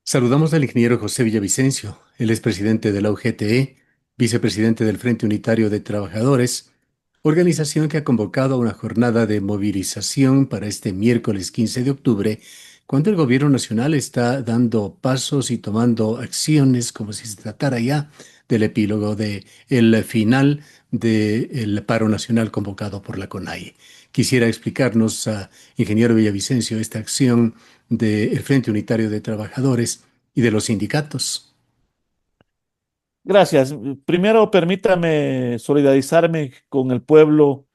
Saludamos al ingeniero José Villavicencio. Él es presidente de la UGTE, vicepresidente del Frente Unitario de Trabajadores, organización que ha convocado a una jornada de movilización para este miércoles 15 de octubre, cuando el gobierno nacional está dando pasos y tomando acciones como si se tratara ya del epílogo de el final del paro nacional convocado por la CONAIE. Quisiera explicarnos, ingeniero Villavicencio, esta acción del Frente Unitario de Trabajadores y de los sindicatos. Gracias. Primero, permítame solidarizarme con el pueblo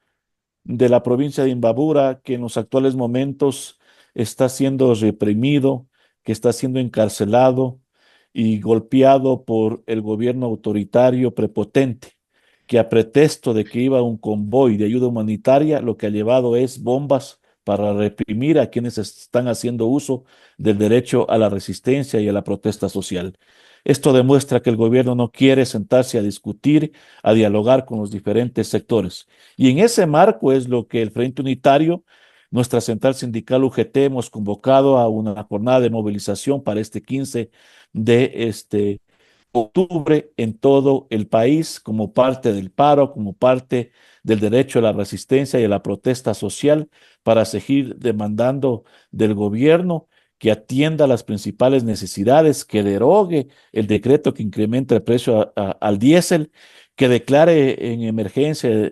de la provincia de Imbabura, que en los actuales momentos está siendo reprimido, que está siendo encarcelado y golpeado por el gobierno autoritario prepotente, que a pretexto de que iba un convoy de ayuda humanitaria, lo que ha llevado es bombas para reprimir a quienes están haciendo uso del derecho a la resistencia y a la protesta social. Esto demuestra que el gobierno no quiere sentarse a discutir, a dialogar con los diferentes sectores. Y en ese marco es lo que el Frente Unitario, nuestra central sindical UGT, hemos convocado a una jornada de movilización para este 15 de octubre en todo el país como parte del paro, como parte del derecho a la resistencia y a la protesta social para seguir demandando del gobierno que atienda las principales necesidades, que derogue el decreto que incrementa el precio al diésel, que declare en emergencia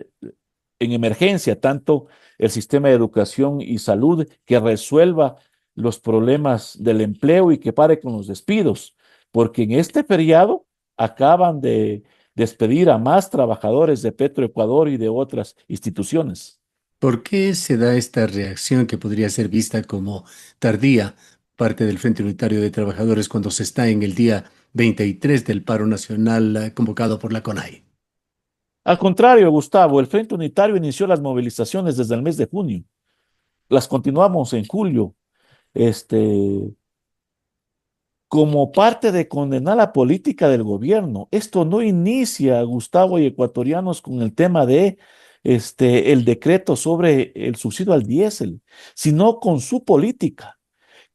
tanto el sistema de educación y salud, que resuelva los problemas del empleo y que pare con los despidos, porque en este feriado acaban de despedir a más trabajadores de Petroecuador y de otras instituciones. ¿Por qué se da esta reacción que podría ser vista como tardía parte del Frente Unitario de Trabajadores cuando se está en el día 23 del paro nacional convocado por la CONAI? Al contrario, Gustavo, el Frente Unitario inició las movilizaciones desde el mes de junio. Las continuamos en julio. Este, como parte de condenar la política del gobierno. Esto no inicia, Gustavo y ecuatorianos, con el tema de el decreto sobre el subsidio al diésel, sino con su política,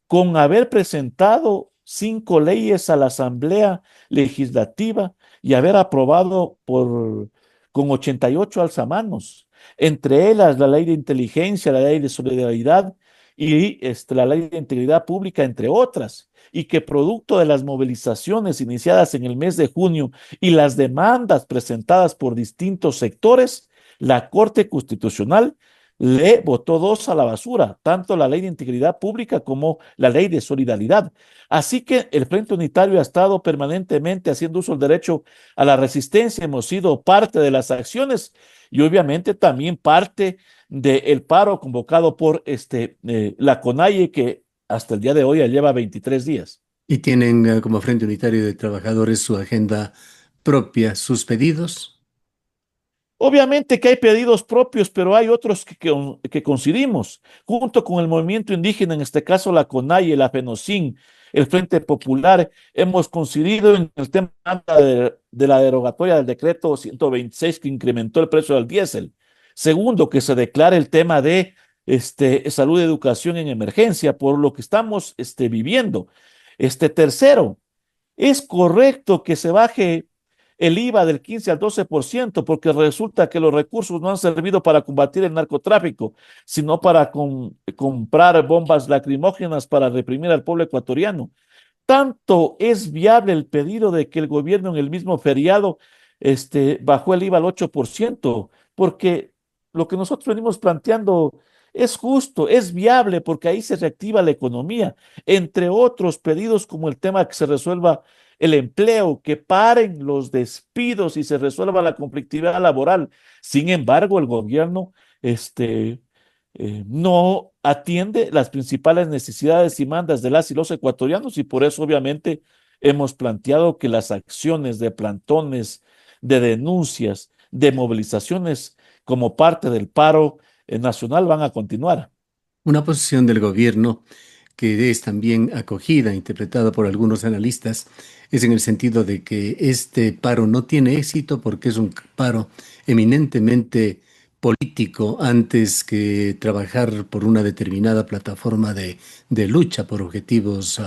con haber presentado 5 leyes a la Asamblea Legislativa y haber aprobado con 88 alzamanos, entre ellas la ley de inteligencia, la ley de solidaridad y la ley de integridad pública, entre otras, y que producto de las movilizaciones iniciadas en el mes de junio y las demandas presentadas por distintos sectores, la Corte Constitucional le botó dos a la basura, tanto la ley de integridad pública como la ley de solidaridad. Así que el Frente Unitario ha estado permanentemente haciendo uso del derecho a la resistencia, hemos sido parte de las acciones y obviamente también parte del paro convocado por la CONAIE, que hasta el día de hoy ya lleva 23 días. Y tienen como Frente Unitario de Trabajadores su agenda propia, sus pedidos. Obviamente que hay pedidos propios, pero hay otros que coincidimos, junto con el movimiento indígena, en este caso la CONAIE, la FENOCIN, el Frente Popular, hemos coincidido en el tema de la derogatoria del decreto 126 que incrementó el precio del diésel. Segundo, que se declare el tema de salud y educación en emergencia por lo que estamos viviendo. Tercero, es correcto que se baje el IVA del 15 al 12%, porque resulta que los recursos no han servido para combatir el narcotráfico, sino para comprar bombas lacrimógenas para reprimir al pueblo ecuatoriano. Tanto es viable el pedido de que el gobierno en el mismo feriado bajó el IVA al 8%, porque lo que nosotros venimos planteando es justo, es viable, porque ahí se reactiva la economía, entre otros pedidos como el tema que se resuelva el empleo, que paren los despidos y se resuelva la conflictividad laboral. Sin embargo, el gobierno no atiende las principales necesidades y demandas de las y los ecuatorianos y por eso obviamente hemos planteado que las acciones de plantones, de denuncias, de movilizaciones como parte del paro nacional van a continuar. Una posición del gobierno que es también acogida, interpretada por algunos analistas, es en el sentido de que este paro no tiene éxito porque es un paro eminentemente político antes que trabajar por una determinada plataforma de lucha por objetivos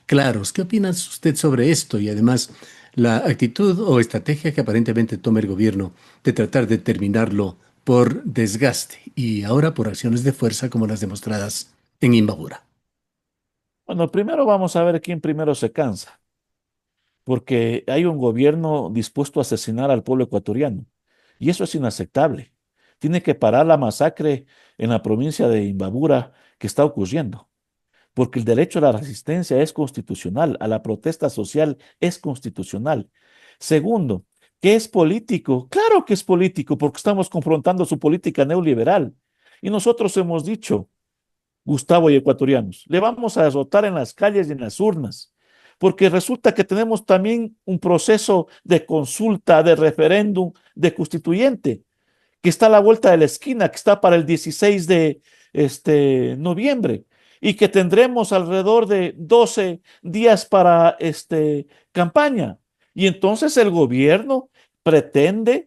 claros. ¿Qué opina usted sobre esto? Y además, la actitud o estrategia que aparentemente toma el gobierno de tratar de terminarlo por desgaste y ahora por acciones de fuerza como las demostradas en Imbabura. Bueno, primero vamos a ver quién primero se cansa, porque hay un gobierno dispuesto a asesinar al pueblo ecuatoriano y eso es inaceptable. Tiene que parar la masacre en la provincia de Imbabura que está ocurriendo, porque el derecho a la resistencia es constitucional, a la protesta social es constitucional. Segundo, ¿qué es político? Claro que es político, porque estamos confrontando su política neoliberal. Y nosotros hemos dicho, Gustavo y ecuatorianos, le vamos a derrotar en las calles y en las urnas, porque resulta que tenemos también un proceso de consulta, de referéndum, de constituyente que está a la vuelta de la esquina, que está para el 16 de noviembre, y que tendremos alrededor de 12 días para campaña. Y entonces el gobierno pretende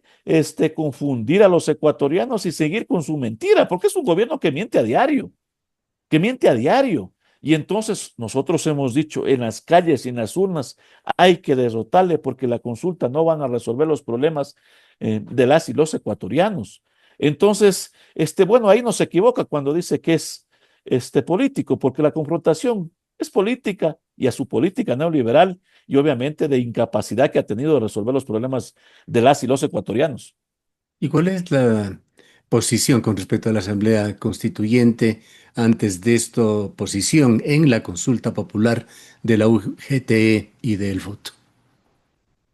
confundir a los ecuatorianos y seguir con su mentira, porque es un gobierno que miente a diario, que miente a diario. Y entonces nosotros hemos dicho, en las calles y en las urnas hay que derrotarle porque la consulta no van a resolver los problemas de las y los ecuatorianos. Entonces, bueno, ahí no se equivoca cuando dice que es político, porque la confrontación es política y a su política neoliberal y obviamente de incapacidad que ha tenido de resolver los problemas de las y los ecuatorianos. ¿Y cuál es la posición con respecto a la Asamblea Constituyente antes de esta posición en la consulta popular de la UGTE y del voto?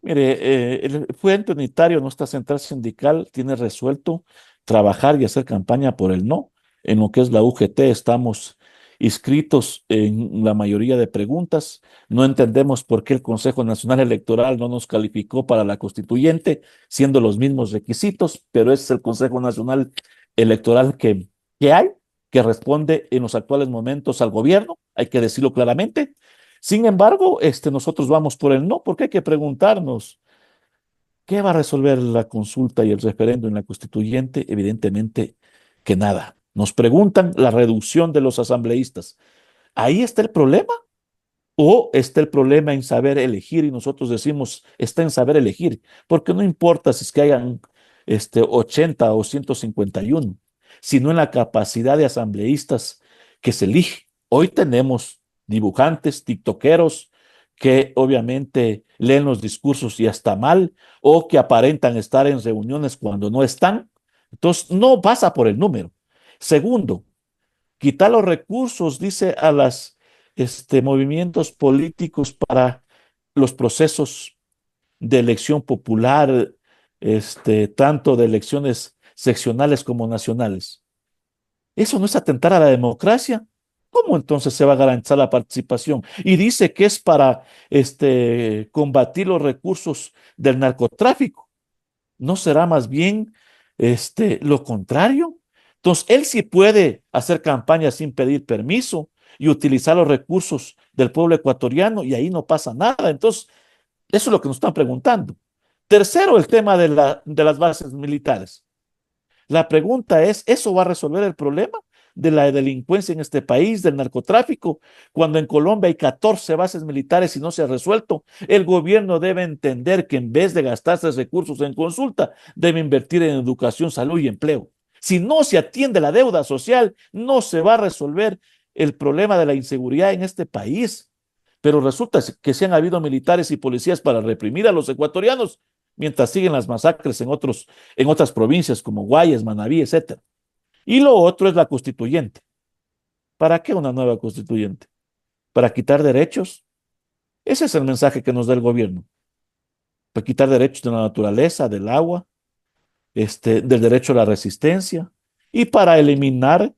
Mire, el Frente Unitario, nuestra central sindical, tiene resuelto trabajar y hacer campaña por el no. En lo que es la UGT, estamos inscritos en la mayoría de preguntas. No entendemos por qué el Consejo Nacional Electoral no nos calificó para la constituyente, siendo los mismos requisitos, pero ese es el Consejo Nacional Electoral que hay, que responde en los actuales momentos al gobierno, hay que decirlo claramente. Sin embargo, nosotros vamos por el no, porque hay que preguntarnos, ¿qué va a resolver la consulta y el referendo en la constituyente? Evidentemente que nada. Nos preguntan la reducción de los asambleístas. ¿Ahí está el problema? ¿O está el problema en saber elegir? Y nosotros decimos, está en saber elegir, porque no importa si es que hayan 80 o 151, sino en la capacidad de asambleístas que se elige. Hoy tenemos dibujantes, tiktokeros, que obviamente leen los discursos y hasta mal, o que aparentan estar en reuniones cuando no están. Entonces, no pasa por el número. Segundo, quitar los recursos, dice, a los movimientos políticos para los procesos de elección popular, tanto de elecciones seccionales como nacionales. Eso no es atentar a la democracia. ¿Cómo entonces se va a garantizar la participación? Y dice que es para combatir los recursos del narcotráfico. ¿No será más bien lo contrario? Entonces, él sí puede hacer campaña sin pedir permiso y utilizar los recursos del pueblo ecuatoriano y ahí no pasa nada. Entonces, eso es lo que nos están preguntando. Tercero, el tema de las bases militares. La pregunta es, ¿eso va a resolver el problema de la delincuencia en este país, del narcotráfico? Cuando en Colombia hay 14 bases militares y no se ha resuelto, el gobierno debe entender que en vez de gastarse recursos en consulta, debe invertir en educación, salud y empleo. Si no se atiende la deuda social, no se va a resolver el problema de la inseguridad en este país. Pero resulta que se han habido militares y policías para reprimir a los ecuatorianos, mientras siguen las masacres en otras provincias como Guayas, Manabí, etcétera. Y lo otro es la constituyente. ¿Para qué una nueva constituyente? ¿Para quitar derechos? Ese es el mensaje que nos da el gobierno. Para quitar derechos de la naturaleza, del agua, del derecho a la resistencia y para eliminar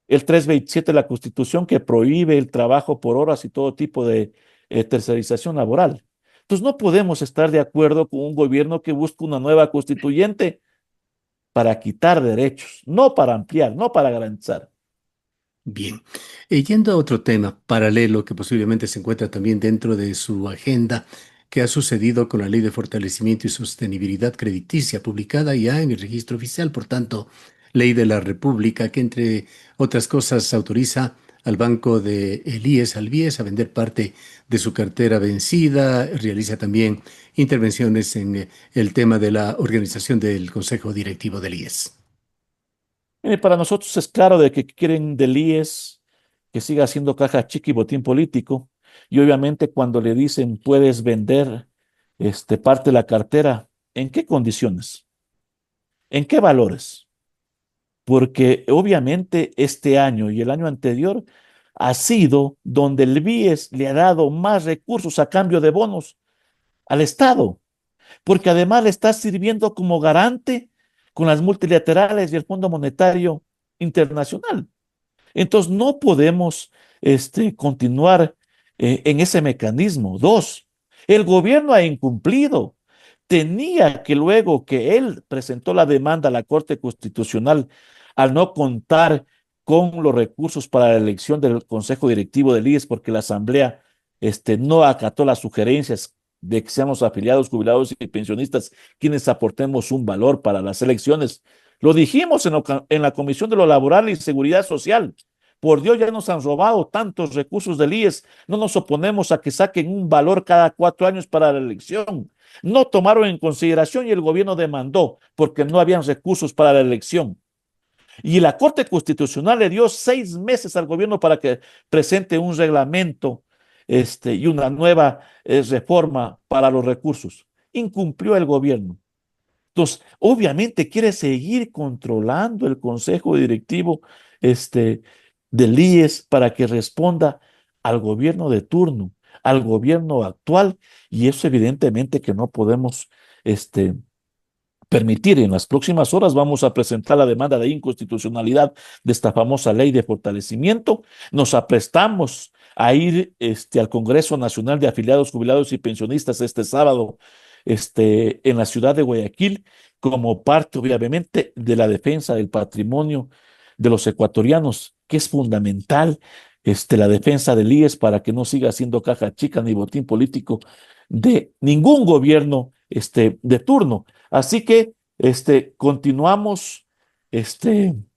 el 327 de la Constitución que prohíbe el trabajo por horas y todo tipo de tercerización laboral. Entonces no podemos estar de acuerdo con un gobierno que busca una nueva constituyente para quitar derechos, no para ampliar, no para garantizar. Bien. Yendo a otro tema paralelo que posiblemente se encuentra también dentro de su agenda, ¿qué ha sucedido con la Ley de Fortalecimiento y Sostenibilidad Crediticia, publicada ya en el registro oficial, por tanto, Ley de la República, que entre otras cosas autoriza al banco de Elías al BIES a vender parte de su cartera vencida. Realiza también intervenciones en el tema de la organización del Consejo Directivo del IES. Para nosotros es claro de que quieren del IES que siga haciendo caja chica y botín político. Y obviamente cuando le dicen puedes vender parte de la cartera, ¿en qué condiciones? ¿En qué valores? Porque obviamente este año y el año anterior ha sido donde el BIES le ha dado más recursos a cambio de bonos al Estado, porque además le está sirviendo como garante con las multilaterales y el Fondo Monetario Internacional. Entonces no podemos continuar en ese mecanismo. Dos, el gobierno ha incumplido. Tenía que luego que él presentó la demanda a la Corte Constitucional al no contar con los recursos para la elección del Consejo Directivo del IES porque la Asamblea no acató las sugerencias de que seamos afiliados, jubilados y pensionistas quienes aportemos un valor para las elecciones. Lo dijimos en la Comisión de lo Laboral y Seguridad Social. Por Dios, ya nos han robado tantos recursos del IES. No nos oponemos a que saquen un valor cada 4 años para la elección. No tomaron en consideración y el gobierno demandó porque no habían recursos para la elección. Y la Corte Constitucional le dio 6 meses al gobierno para que presente un reglamento y una nueva reforma para los recursos. Incumplió el gobierno. Entonces, obviamente quiere seguir controlando el consejo directivo del IES para que responda al gobierno de turno, al gobierno actual, y eso evidentemente que no podemos permitir. En las próximas horas vamos a presentar la demanda de inconstitucionalidad de esta famosa ley de fortalecimiento. Nos aprestamos a ir al Congreso Nacional de Afiliados, Jubilados y Pensionistas este sábado en la ciudad de Guayaquil como parte, obviamente, de la defensa del patrimonio de los ecuatorianos, que es fundamental la defensa del IES para que no siga siendo caja chica ni botín político de ningún gobierno de turno. Así que continuamos en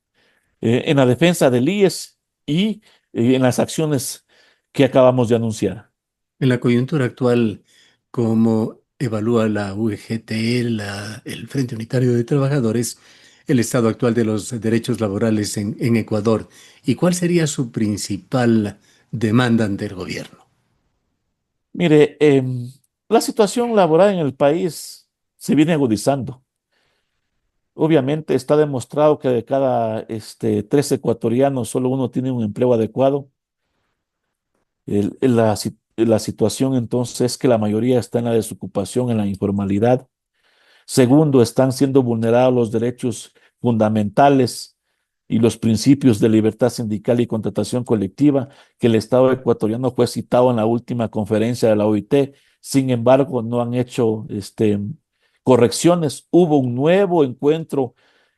la defensa del IES y en las acciones que acabamos de anunciar. En la coyuntura actual, ¿cómo evalúa la UGT, el Frente Unitario de Trabajadores, el estado actual de los derechos laborales en Ecuador? ¿Y cuál sería su principal demanda ante el gobierno? Mire, la situación laboral en el país se viene agudizando. Obviamente está demostrado que de cada 3 ecuatorianos solo uno tiene un empleo adecuado. La situación entonces es que la mayoría está en la desocupación, en la informalidad. Segundo, están siendo vulnerados los derechos fundamentales y los principios de libertad sindical y contratación colectiva, que el Estado ecuatoriano fue citado en la última conferencia de la OIT. Sin embargo, no han hecho correcciones. Hubo un nuevo encuentro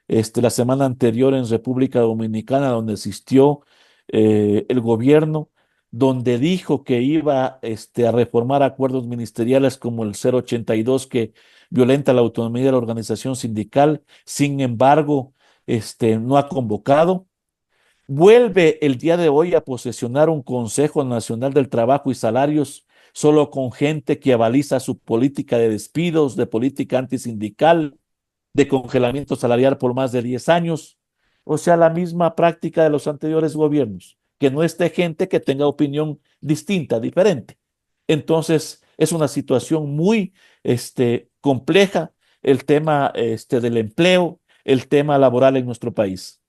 la semana anterior en República Dominicana, donde asistió el gobierno, donde dijo que iba a reformar acuerdos ministeriales como el 082 que violenta la autonomía de la organización sindical. Sin embargo, no ha convocado. Vuelve el día de hoy a posesionar un Consejo Nacional del Trabajo y Salarios solo con gente que avaliza su política de despidos, de política antisindical, de congelamiento salarial por más de 10 años. O sea, la misma práctica de los anteriores gobiernos, que no esté gente que tenga opinión distinta, diferente. Entonces, es una situación muy compleja el tema del empleo, el tema laboral en nuestro país.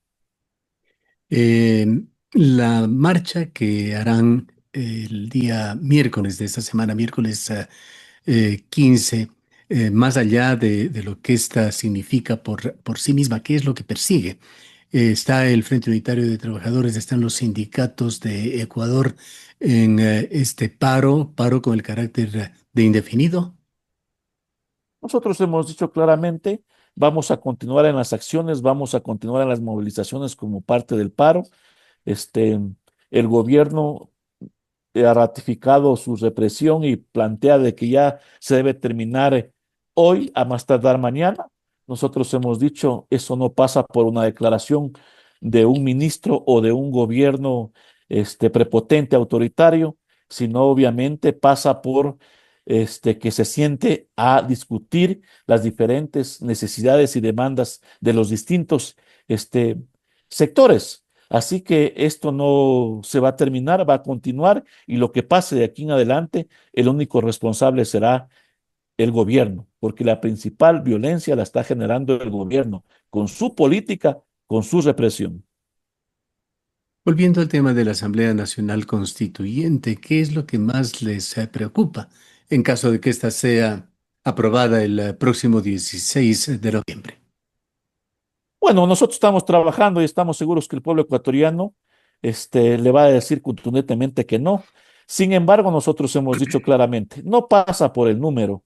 Eh, la marcha que harán el día miércoles de esta semana, miércoles 15, más allá de lo que esta significa por sí misma, ¿qué es lo que persigue? Está el Frente Unitario de Trabajadores, están los sindicatos de Ecuador en este paro con el carácter de indefinido. Nosotros hemos dicho claramente, vamos a continuar en las acciones, vamos a continuar en las movilizaciones como parte del paro. Este, el gobierno ha ratificado su represión y plantea de que ya se debe terminar hoy, a más tardar mañana. Nosotros hemos dicho, eso no pasa por una declaración de un ministro o de un gobierno prepotente, autoritario, sino obviamente pasa por que se siente a discutir las diferentes necesidades y demandas de los distintos este, sectores. Así que esto no se va a terminar, va a continuar y lo que pase de aquí en adelante, el único responsable será el gobierno, porque la principal violencia la está generando el gobierno con su política, con su represión. Volviendo al tema de la Asamblea Nacional Constituyente, ¿qué es lo que más les preocupa en caso de que ésta sea aprobada el próximo 16 de noviembre? Bueno, nosotros estamos trabajando y estamos seguros que el pueblo ecuatoriano le va a decir contundentemente que no. Sin embargo, nosotros hemos dicho claramente, no pasa por el número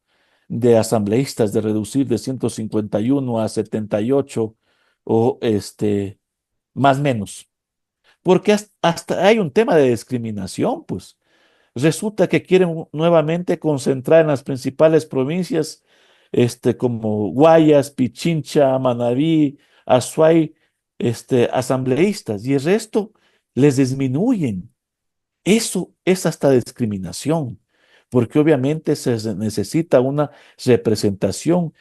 de asambleístas de reducir de 151 a 78 o más menos, porque hasta hay un tema de discriminación, pues. Resulta que quieren nuevamente concentrar en las principales provincias, como Guayas, Pichincha, Manabí, Azuay, asambleístas, y el resto les disminuyen. Eso es hasta discriminación, porque obviamente necesita una representación,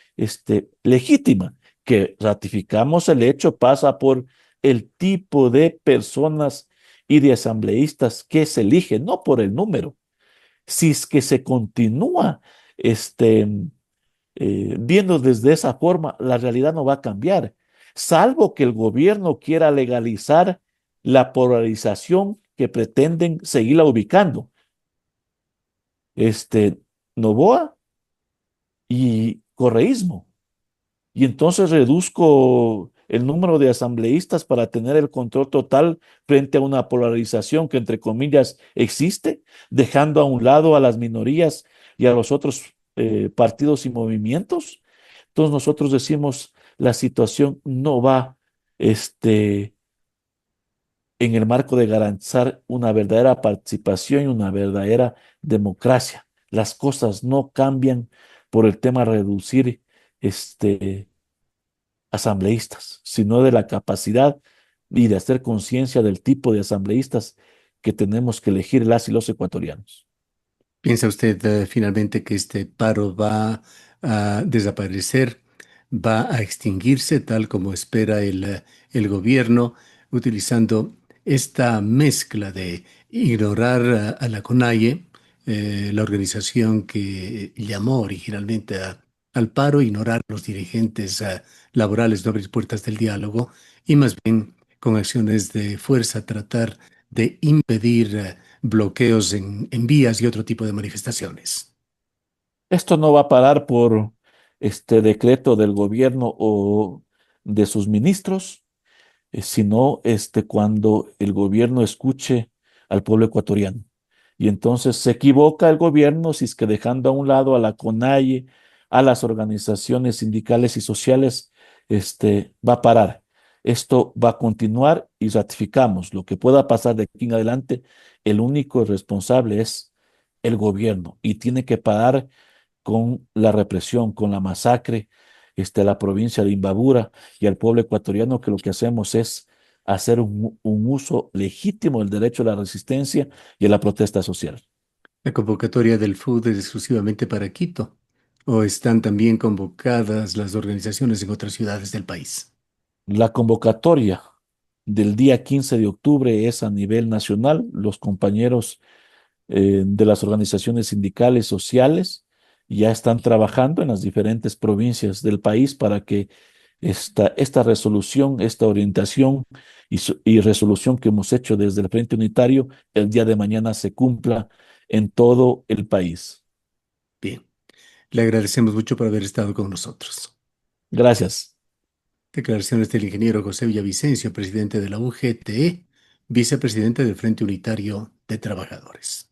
legítima, que ratificamos el hecho pasa por el tipo de personas y de asambleístas que se eligen, no por el número. Si es que se continúa viendo desde esa forma, la realidad no va a cambiar, salvo que el gobierno quiera legalizar la polarización que pretenden seguirla ubicando. Este, Novoa y correísmo. Y entonces reduzco el número de asambleístas para tener el control total frente a una polarización que, entre comillas, existe, dejando a un lado a las minorías y a los otros partidos y movimientos. Entonces nosotros decimos, la situación no va en el marco de garantizar una verdadera participación y una verdadera democracia. Las cosas no cambian por el tema de reducir asambleístas, sino de la capacidad y de hacer conciencia del tipo de asambleístas que tenemos que elegir las y los ecuatorianos. ¿Piensa usted finalmente que este paro va a desaparecer, va a extinguirse tal como espera el gobierno, utilizando esta mezcla de ignorar a la CONAIE, la organización que llamó originalmente al paro, ignorar a los dirigentes laborales, no abrir puertas del diálogo y más bien con acciones de fuerza tratar de impedir bloqueos en vías y otro tipo de manifestaciones? Esto no va a parar por este decreto del gobierno o de sus ministros, sino cuando el gobierno escuche al pueblo ecuatoriano. Y entonces se equivoca el gobierno si es que dejando a un lado a la CONAIE, a las organizaciones sindicales y sociales, va a parar. Esto va a continuar y ratificamos lo que pueda pasar de aquí en adelante. El único responsable es el gobierno y tiene que parar con la represión, con la masacre, a la provincia de Imbabura y al pueblo ecuatoriano, que lo que hacemos es hacer un uso legítimo del derecho a la resistencia y a la protesta social. ¿La convocatoria del FUD es exclusivamente para Quito o están también convocadas las organizaciones en otras ciudades del país? La convocatoria del día 15 de octubre es a nivel nacional. Los compañeros de las organizaciones sindicales sociales ya están trabajando en las diferentes provincias del país para que esta resolución, esta orientación y resolución que hemos hecho desde el Frente Unitario el día de mañana se cumpla en todo el país. Bien, le agradecemos mucho por haber estado con nosotros. Gracias. Declaraciones del ingeniero José Villavicencio, presidente de la UGTE, vicepresidente del Frente Unitario de Trabajadores.